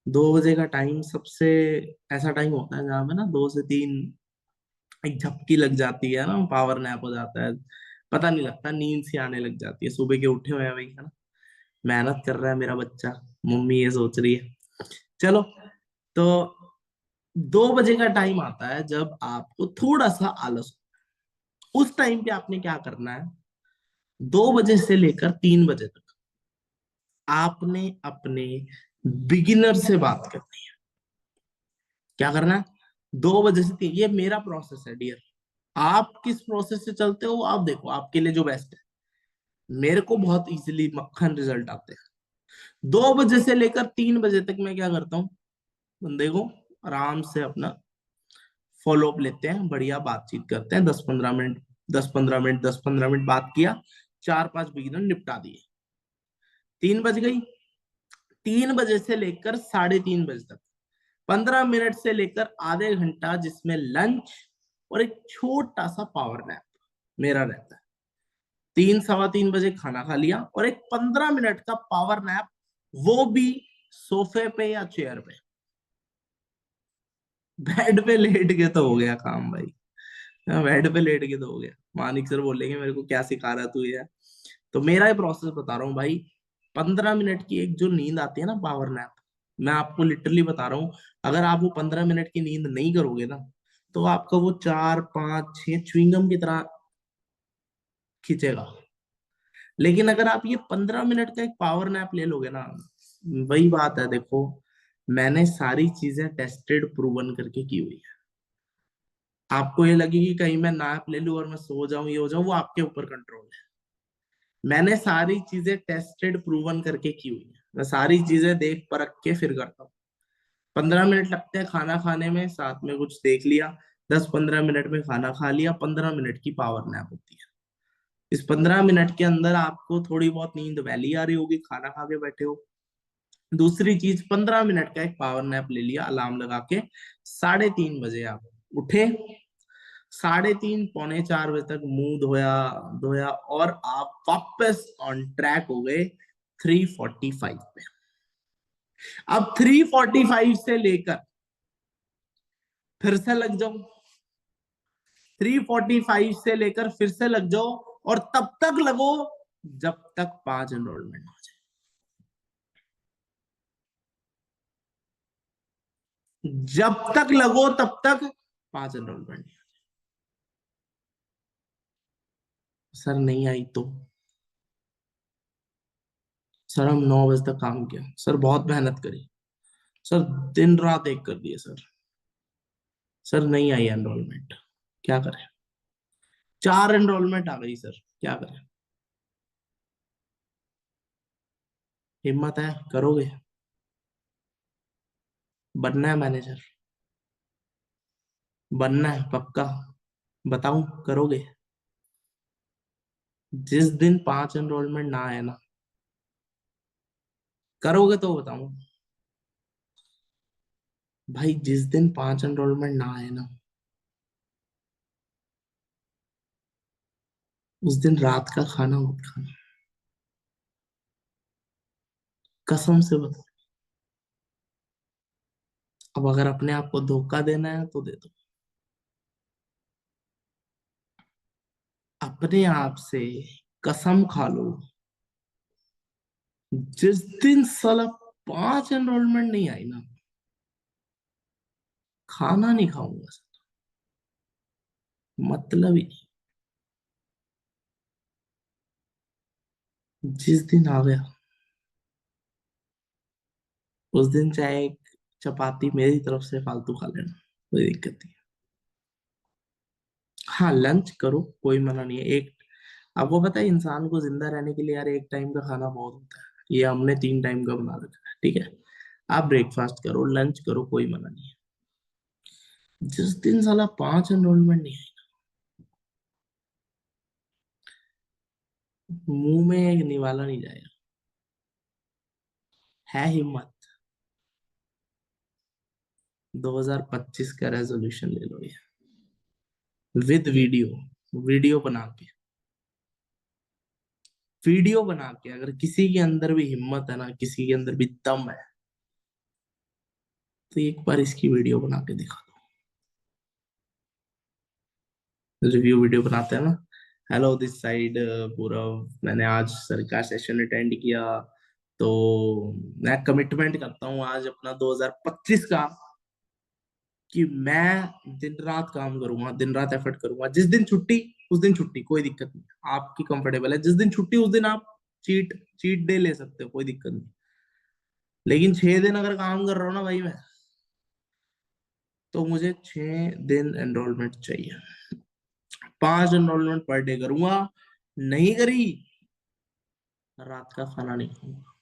2 बजे का टाइम सबसे ऐसा टाइम होता है जहां पे ना 2 से 3 एक झपकी लग जाती है ना, पावर नैप हो जाता है, पता नहीं लगता, नींद सी आने लग जाती है, सुबह के उठे हुए हैं भाई, है ना, मेहनत कर रहा है मेरा बच्चा, मम्मी ये सोच रही है। चलो, तो 2 बजे का टाइम आता है जब आपको थोड़ा सा आलस हो। उस टाइम पे आपने क्या करना है, 2 बजे से लेकर 3 बजे तक आपने अपने बिगिनर से बात करनी है। क्या करना है, 2 बजे से 3, ये मेरा प्रोसेस है डियर। आप किस प्रोसेस से चलते हो आप देखो, आपके लिए जो बेस्ट है। मेरे को बहुत इजीली मक्खन रिजल्ट आते हैं। 2 बजे से लेकर 3 बजे तक मैं क्या करता हूँ, बंदे को आराम से अपना फॉलो अप लेते हैं, बढ़िया बातचीत करते हैं, 10-15 मिनट, 10-15 मिनट, 10-15 मिनट बात किया, 4-5 बिगिनर निपटा दिए। 3 बज गई, 3 बजे से लेकर 3:30 बजे तक 15 मिनट से लेकर आधे घंटा, जिसमें लंच और एक छोटा सा पावर नैप मेरा रहता है। 3-3:15 बजे खाना खा लिया और एक 15 मिनट का पावर नैप, वो भी सोफे पे या चेयर पे, बेड पे लेट के तो हो गया काम भाई। हाँ, बेड पे लेट के तो हो गया, मानिक सर बोलेंगे मेरे को क्या सिखा रहा तू ये। तो मेरा ये प्रोसेस बता रहा हूँ भाई। 15 मिनट की एक जो नींद आती है ना, पावर नैप, मैं आपको लिटरली बता रहा हूँ, अगर आप वो 15 मिनट की नींद नहीं करोगे ना, तो आपका वो 4-5-6 च्युइंगम की तरह खींचेगा। लेकिन अगर आप ये 15 मिनट का एक पावर नैप ले लोगे ना, वही बात है, देखो मैंने सारी चीजें टेस्टेड प्रूवन करके की हुई है। आपको ये लगे कि कहीं मैं नैप ले लूं और मैं सो जाऊं, ये हो जाऊं, वो आपके ऊपर कंट्रोल है। मैंने सारी चीजें टेस्टेड प्रूवन करके की हुई है, मैं सारी चीजें देख परख के फिर करता हूँ। 15 मिनट लगते हैं खाना खाने में, साथ में कुछ देख लिया, 10-15 मिनट में खाना खा लिया, 15 मिनट की पावर नैप होती है। इस 15 मिनट के अंदर आपको थोड़ी बहुत नींद वैली आ रही होगी, खाना खा के बैठे हो। दूसरी चीज, 15 मिनट का एक पावर नैप ले लिया अलार्म लगा के, 3:30 बजे आप उठे, 3:30 पौने 4 बजे तक मुंह धोया धोया, और आप वापस ऑन ट्रैक हो गए 3:45 पे। अब 3:45 से लेकर फिर से लग जाओ, 3:45 से लेकर फिर से लग जाओ, और तब तक लगो जब तक 5 एनरोलमेंट हो जाए। जब तक लगो तब तक 5 एनरोलमेंट। सर नहीं आई तो, सर हम 9 बजे तक काम किया, सर बहुत मेहनत करी, सर दिन रात एक कर दिए सर नहीं आई एनरोलमेंट, क्या करें, 4 एनरोलमेंट आ गई सर, क्या करें। हिम्मत है, करोगे, बनना है मैनेजर, बनना है पक्का। बताऊं, करोगे? जिस दिन 5 एनरोलमेंट ना आए ना, करोगे तो बताऊं। भाई जिस दिन 5 एनरोलमेंट ना आए ना, उस दिन रात का खाना मत खाना। कसम से बता। अब अगर अपने आप को धोखा देना है तो दे दो। अपने आप से कसम खा लो, जिस दिन साला 5 एनरोलमेंट नहीं आई ना, खाना नहीं खाऊंगा सर। मतलब ही नहीं। जिस दिन आ गया, उस दिन चाहे एक चपाती मेरी तरफ से फालतू खा लेना, कोई दिक्कत नहीं। हाँ, लंच करो, कोई मना नहीं है। एक, आपको पता है इंसान को जिंदा रहने के लिए यार एक टाइम का खाना बहुत होता है। ये हमने 3 टाइम का बना रखा है, ठीक है। आप ब्रेकफास्ट करो, लंच करो, कोई मना नहीं है। जिस दिन साला 5 एनरोलमेंट नहीं आई, मुंह में एक निवाला नहीं जाएगा। है हिम्मत, 2025 का रेजोल्यूशन ले लो ये, विद वीडियो, वीडियो बना के। वीडियो बना के, अगर किसी के अंदर भी हिम्मत है ना, किसी के अंदर भी दम है, तो एक बार इसकी वीडियो बना के दिखा दो। रिव्यू वीडियो बनाते हैं ना, हेलो दिस साइड पूरव, मैंने आज सर का सेशन अटेंड किया, तो मैं कमिटमेंट करता हूँ आज अपना 2025 का, कि मैं दिन रात काम करूंगा, दिन रात एफर्ट करूंगा। जिस दिन छुट्टी, उस दिन छुट्टी, कोई दिक्कत नहीं, आपकी कंफर्टेबल है। जिस दिन छुट्टी उस दिन आप चीट चीट डे ले सकते हो, कोई दिक्कत नहीं। लेकिन 6 दिन अगर काम कर रहा हूँ ना भाई मैं, तो मुझे 6 दिन एनरोलमेंट चाहिए। 5 एनरोलमेंट पर डे करूंगा, नहीं करी, रात का खाना नहीं खाऊंगा।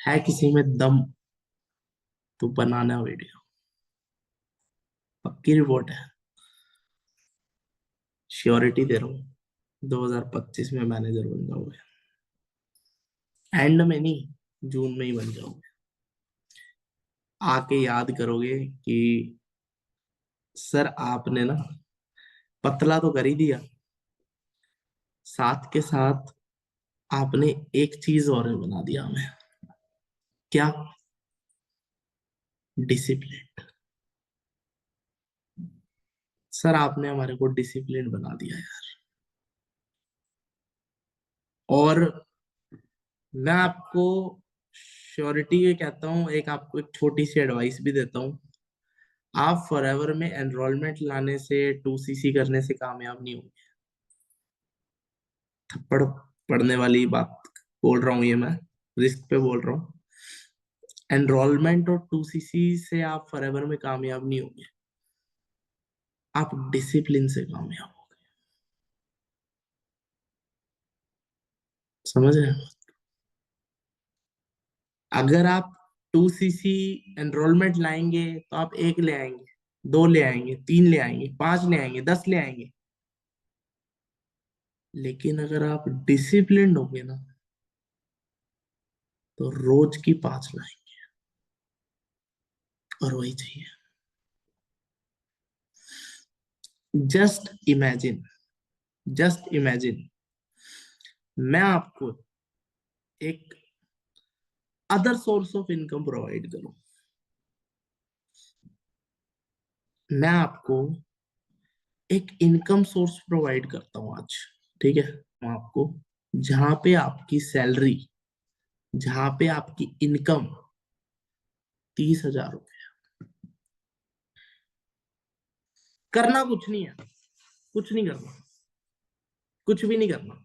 है किसी में दम तो बनाना वीडियो, पक्की रिपोर्ट है, श्योरिटी दे रहा हूँ। 2025 में मैनेजर बन जाओगे, एंड में नहीं, जून में ही बन जाओगे। आके याद करोगे कि सर आपने ना पतला तो कर ही दिया, साथ के साथ आपने एक चीज और बना दिया हमें। क्या? डिसिप्लिन। सर आपने हमारे को डिसिप्लिन बना दिया यार। और मैं आपको श्योरिटी ये कहता हूँ, एक आपको एक छोटी सी एडवाइस भी देता हूँ। आप फॉरएवर में एनरोलमेंट लाने से, 2CC करने से कामयाब नहीं होंगे। थप्पड़ पड़ने वाली बात बोल रहा हूँ ये मैं, रिस्क पे बोल रहा हूँ। एनरोलमेंट और 2CC से आप फॉरएवर में कामयाब नहीं होंगे, आप डिसिप्लिन से कामयाब होंगे। समझ रहे हैं? अगर आप 2CC एनरोलमेंट लाएंगे तो आप एक ले आएंगे, दो ले आएंगे, तीन ले आएंगे, पांच ले आएंगे, 10 ले आएंगे। लेकिन अगर आप डिसिप्लिन होंगे ना, तो रोज की 5 लाएंगे। और वही चाहिए। जस्ट इमेजिन, जस्ट इमेजिन, मैं आपको एक other source of income provide करूं। मैं आपको एक इनकम सोर्स प्रोवाइड करता हूं आज, ठीक है। मैं आपको, जहां पे आपकी सैलरी, जहां पे आपकी इनकम 30,000 रुपये, करना कुछ नहीं है, कुछ नहीं करना, कुछ भी नहीं करना,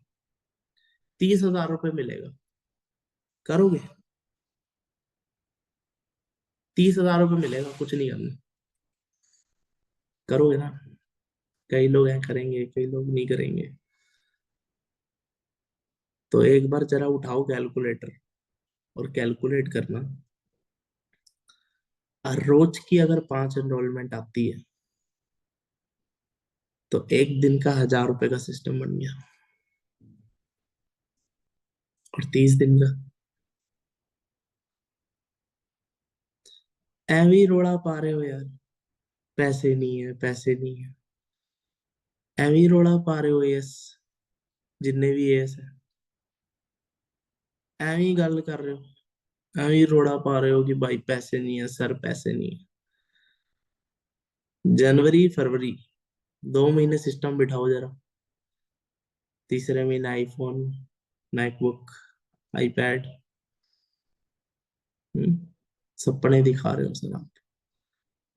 30,000 रुपये मिलेगा। करोगे? 30,000 रुपये मिलेगा, कुछ नहीं करना, करोगे ना? कई लोग हैं करेंगे, कई लोग नहीं करेंगे। तो एक बार जरा उठाओ कैलकुलेटर और कैलकुलेट करना, और रोज की अगर 5 एनरोलमेंट आती है, तो एक दिन का 1,000 रुपए का सिस्टम बन गया। और 30 दिन का ऐਵੇਂ ही रोड़ा पा रहे हो यार। पैसे नहीं है, पैसे नहीं है, ऐਵੇਂ ही रोड़ा पा रहे हो। यस, जितने भी यस है, ऐਵੇਂ ही गल कर रहे हो, ऐਵੇਂ ही रोड़ा पा रहे हो कि भाई पैसे नहीं है सर, पैसे नहीं है। जनवरी फरवरी 2 महीने सिस्टम बिठाओ जरा। तीसरे महीने आईफोन, मैकबुक, आईपैड। सपने दिखा रहे हो सर आप।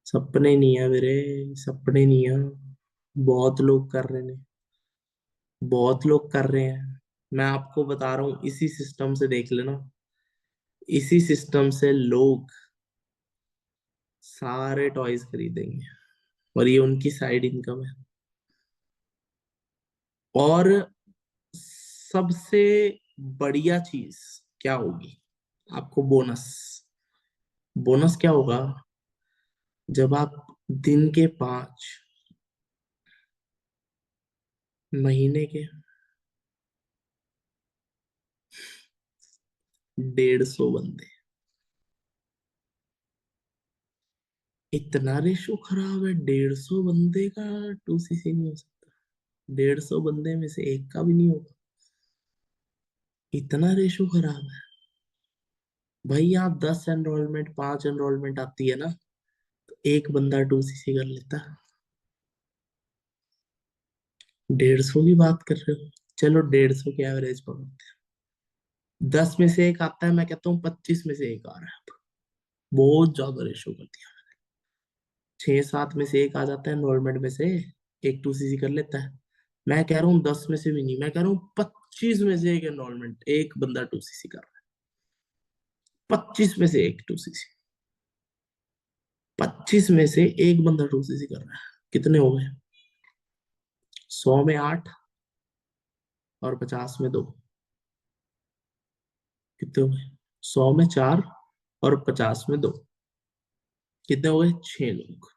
सपने नहीं है मेरे, सपने नहीं है। बहुत लोग कर रहे हैं, बहुत लोग कर रहे हैं। मैं आपको बता रहा हूँ, इसी सिस्टम से देख लेना। इसी सिस्टम से लोग सारे टॉयज खरीदेंगे, और ये उनकी साइड इनकम है। और सबसे बढ़िया चीज क्या होगी, आपको बोनस। बोनस क्या होगा, जब आप दिन के 5, महीने के 150 बंदे। इतना रेशो खराब है, 150 बंदे का 2cc नहीं हो सकता। 150 बंदे में से एक का भी नहीं होगा। इतना रेशो खराब है। भाई यहाँ 10 एनरोलमेंट, 5 एनरोलमेंट आती है ना, तो एक बंदा 2cc कर लेता है। 150 की बात कर रहे हो, चलो 150 के एवरेज पकड़ते हैं। 10 में से एक आता है, मैं कहता हूँ 25 में से एक आ रहा है। बहुत ज्यादा रेशो कर दिया। 6-7 में से एक आ जाता है एनरोलमेंट में से, एक 2cc कर लेता है। मैं कह रहा हूँ 10 में से भी नहीं, मैं कह रहा हूँ 25 में से एक एनरोलमेंट, एक बंदा 2cc कर रहा है। 25 में से एक 2cc, 25 में से एक बंदा 2cc कर रहा है। कितने हो गए, 100 में 8 और 50 में 2। कितने हो गए, 100 में 4 और 50 में 2। कितने हो गए, 6 लोग।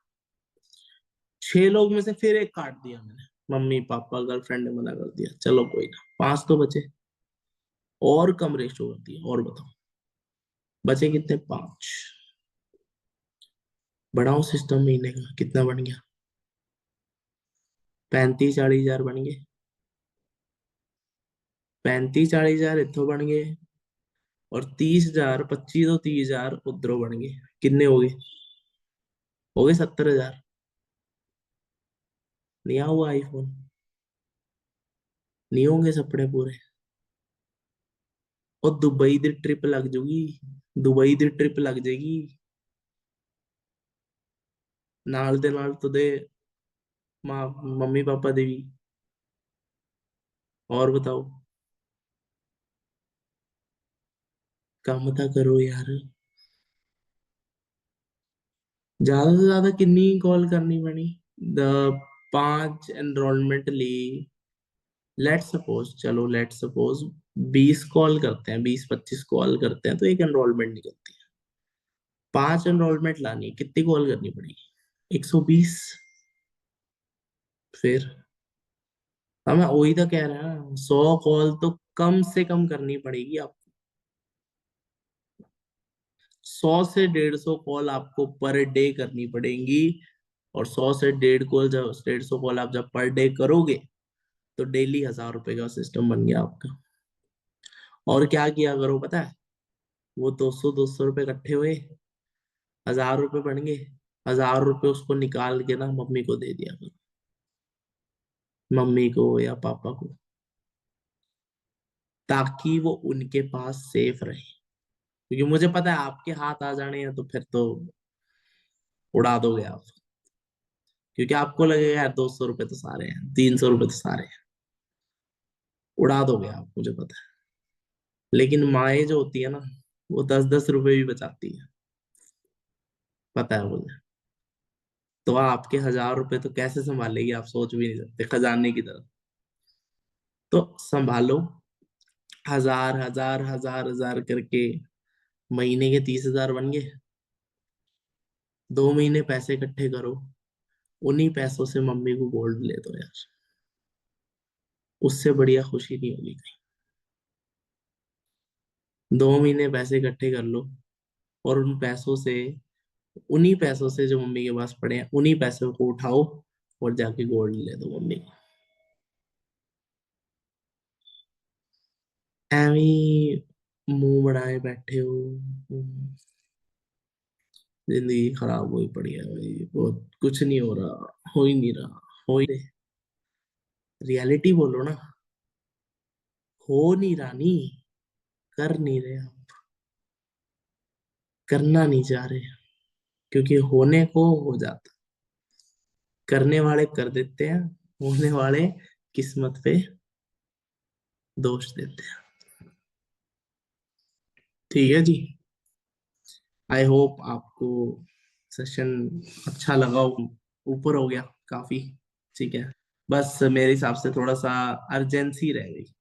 6 लोग में से फिर एक काट दिया मैंने, मम्मी पापा गर्लफ्रेंड ने मना कर दिया, चलो कोई ना, 5 तो बचे। और कम रेशो कर दिया, और बताओ बचे कितने, 5। बढ़ाओ सिस्टम, महीने का कितना बन गया, 35-40 हजार बन गए। 35-40 हजार इतो बन गए, और 30 हजार, 25 और 30 हजार उधरों बन गए। कितने हो गए 70 हजार। नहीं हुआ आईफोन, नहीं होंगे सपने पूरे। और दुबई दी ट्रिप लग जाएगी, दुबई दी ट्रिप लग जाएगी, नाल दे नाल तुदे माँ, मम्मी पापा दे भी। और बताओ, काम था करो यार। ज्यादा से ज्यादा कितनी कॉल करनी पड़ी, द 5 एनरोलमेंट ली। लेट सपोज, चलो लेट सपोज 20 कॉल करते हैं, 20-25 कॉल करते हैं, तो एक एनरोलमेंट निकलती है। 5 एनरोलमेंट लानी है, कितनी कॉल करनी पड़ेगी, 120। फिर हमें वही तो कह रहे हैं, 100 कॉल तो कम से कम करनी पड़ेगी आपको। 100 से 150 कॉल आपको पर डे करनी पड़ेगी। और 100 से 150 कॉल, जब 150 कॉल आप जब पर डे करोगे, तो डेली 1,000 रुपए का सिस्टम बन गया आपका। और क्या किया करो पता है, वो 200-200 रुपए इकट्ठे हुए, 1,000 रुपए बन गए। 1,000 रुपए उसको निकाल के ना मम्मी को दे दिया करो, मम्मी को या पापा को, ताकि वो उनके पास सेफ रहे। क्योंकि मुझे पता है आपके हाथ आ जाने हैं तो फिर तो उड़ा दोगे आप। क्योंकि आपको लगेगा यार 200 रुपए तो सारे हैं, 300 रुपए तो सारे हैं, उड़ा दोगे आप, मुझे पता है। लेकिन माए जो होती है ना, वो 10-10 रुपए भी बचाती है, पता है मुझे। तो आपके 1,000 रुपए तो कैसे संभालेगी, आप सोच भी नहीं सकते, खजाने की तरह। तो संभालो, 1,000 1,000 1,000 1,000 करके महीने के 30 हजार बन गए। 2 महीने पैसे इकट्ठे करो, उन्हीं पैसों से मम्मी को गोल्ड ले दो यार, उससे बढ़िया खुशी नहीं होगी कहीं। 2 महीने पैसे इकट्ठे कर लो, और उन पैसों से, उन्हीं पैसों से जो मम्मी के पास पड़े हैं, उन्हीं पैसों को उठाओ और जाके गोल्ड ले दो मम्मी को। एਵੇਂ ही मुंह बनाए बैठे हो। जिंदगी खराब हुई पड़ी है भाई, बहुत कुछ नहीं हो रहा, हो ही नहीं रहा, हो ही रियलिटी बोलो ना। हो नहीं रहा, नहीं कर नहीं रहे हम, करना नहीं चाह रहे, क्योंकि होने को हो जाता, करने वाले कर देते हैं, होने वाले किस्मत पे दोष देते हैं। ठीक है जी। आई होप आपको सेशन अच्छा लगा हो, ऊपर हो गया काफी। ठीक है, बस मेरे हिसाब से थोड़ा सा अर्जेंसी रह गई।